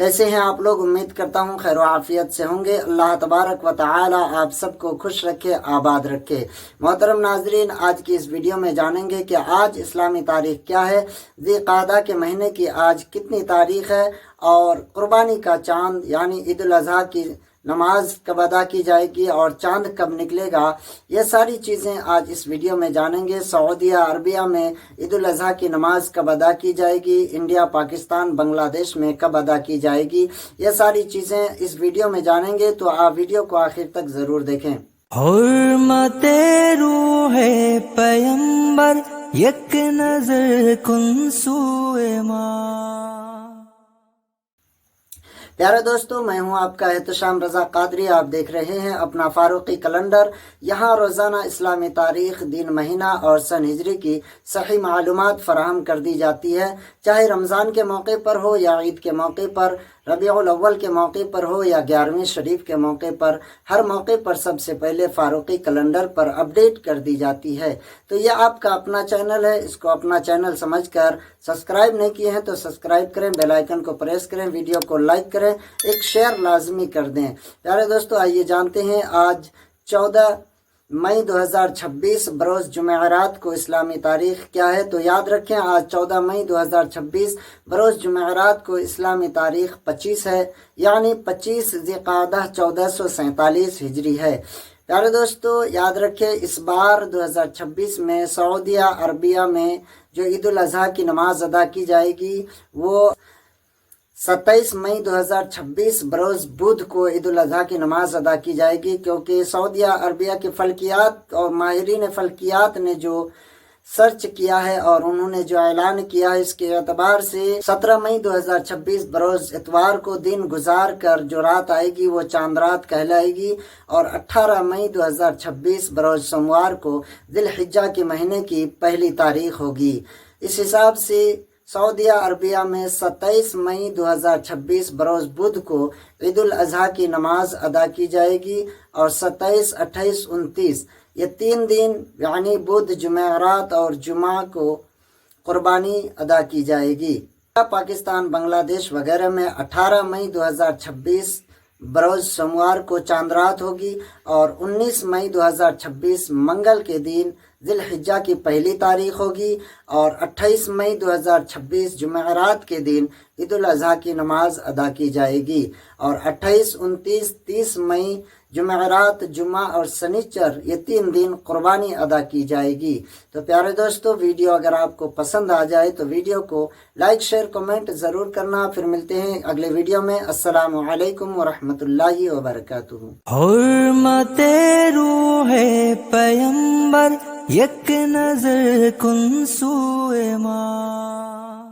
कैसे हैं आप लोग। उम्मीद करता हूँ खैर व आफियत से होंगे। अल्लाह तबारक व तआला आप सबको खुश रखे, आबाद रखे। मोहतरम नाजरीन, आज की इस वीडियो में जानेंगे कि आज इस्लामी तारीख क्या है, ज़िलक़ादा के महीने की आज कितनी तारीख है और कुर्बानी का चांद यानी ईद उल अज़हा की नमाज कब अदा की जाएगी और चांद कब निकलेगा, ये सारी चीज़ें आज इस वीडियो में जानेंगे। सऊदी अरबिया में ईद उल अज़हा की नमाज कब अदा की जाएगी, इंडिया, पाकिस्तान, बांग्लादेश में कब अदा की जाएगी, ये सारी चीज़ें इस वीडियो में जानेंगे। तो आप वीडियो को आखिर तक ज़रूर देखें। हुर्मते रूहे पैगंबर एक नजर कुन सूए माँ। प्यारे दोस्तों, मैं हूं आपका एहतशाम रजा कादरी। आप देख रहे हैं अपना फारूकी कैलेंडर। यहाँ रोज़ाना इस्लामी तारीख, दिन, महीना और सन हिजरी की सही मालूमात फराहम कर दी जाती है। चाहे रमज़ान के मौके पर हो या ईद के मौके पर, रबीउल अव्वल के मौके पर हो या 11वीं शरीफ के मौके पर, हर मौके पर सबसे पहले फारूकी कैलेंडर पर अपडेट कर दी जाती है। तो यह आपका अपना चैनल है, इसको अपना चैनल समझकर सब्सक्राइब नहीं किए हैं तो सब्सक्राइब करें, बेल आइकन को प्रेस करें, वीडियो को लाइक करें, एक शेयर लाजमी कर दें। प्यारे दोस्तों, आइए जानते हैं आज 14 मई 2026 बरोज़ जुमेरात को इस्लामी तारीख क्या है। तो याद रखें, आज 14 मई 2026 बरोज़ जुमेरात को इस्लामी तारीख 25 है, यानी 25 ज़िलक़ादा 1447 हिजरी है। प्यारे दोस्तों, याद रखें, इस बार 2026 में सऊदी अरबिया में जो ईद उल अज़हा की नमाज अदा की जाएगी वो 27 मई 2026 बरोज़ बुध को ईद उल अज़हा की नमाज अदा की जाएगी, क्योंकि सऊदी अरबिया के फल्कियात और माहिरीन फल्कियात ने जो सर्च किया है और उन्होंने जो ऐलान किया है, इसके एतबार से 17 मई 2026 बरोज़ इतवार को दिन गुजार कर जो रात आएगी वो चांद रात कहलाएगी और 18 मई 2026 बरोज़ सोमवार को ज़िलहिज्जा के महीने की पहली तारीख होगी। इस हिसाब से सऊदी अरबिया में 27 मई 2026 बरोज़ बुध को ईद उल अज़हा की नमाज अदा की जाएगी और 27, 28, 29 ये 3 दिन यानी बुध, जुमेरात और जुमा को कुर्बानी अदा की जाएगी। पाकिस्तान, बांग्लादेश वगैरह में 18 मई 2026 बरोज़ सोमवार को चांद रात होगी और 19 मई 2026 मंगल के दिन ज़िलहिज्जा की पहली तारीख होगी और 28 मई 2026 जुमेरात के दिन ईद उल अज़हा की नमाज अदा की जाएगी और 28, 29, 30 मई जुमेरात, जुमा और शनिचर ये 3 दिन कुर्बानी अदा की जाएगी। तो प्यारे दोस्तों, वीडियो अगर आपको पसंद आ जाए तो वीडियो को लाइक, शेयर, कमेंट ज़रूर करना। फिर मिलते हैं अगले वीडियो में। अस्सलामु अलैकुम व रहमतुल्लाहि व बरकातुहू। हुर्मते रूहे पैगंबर एक नजर कुन सूए माँ।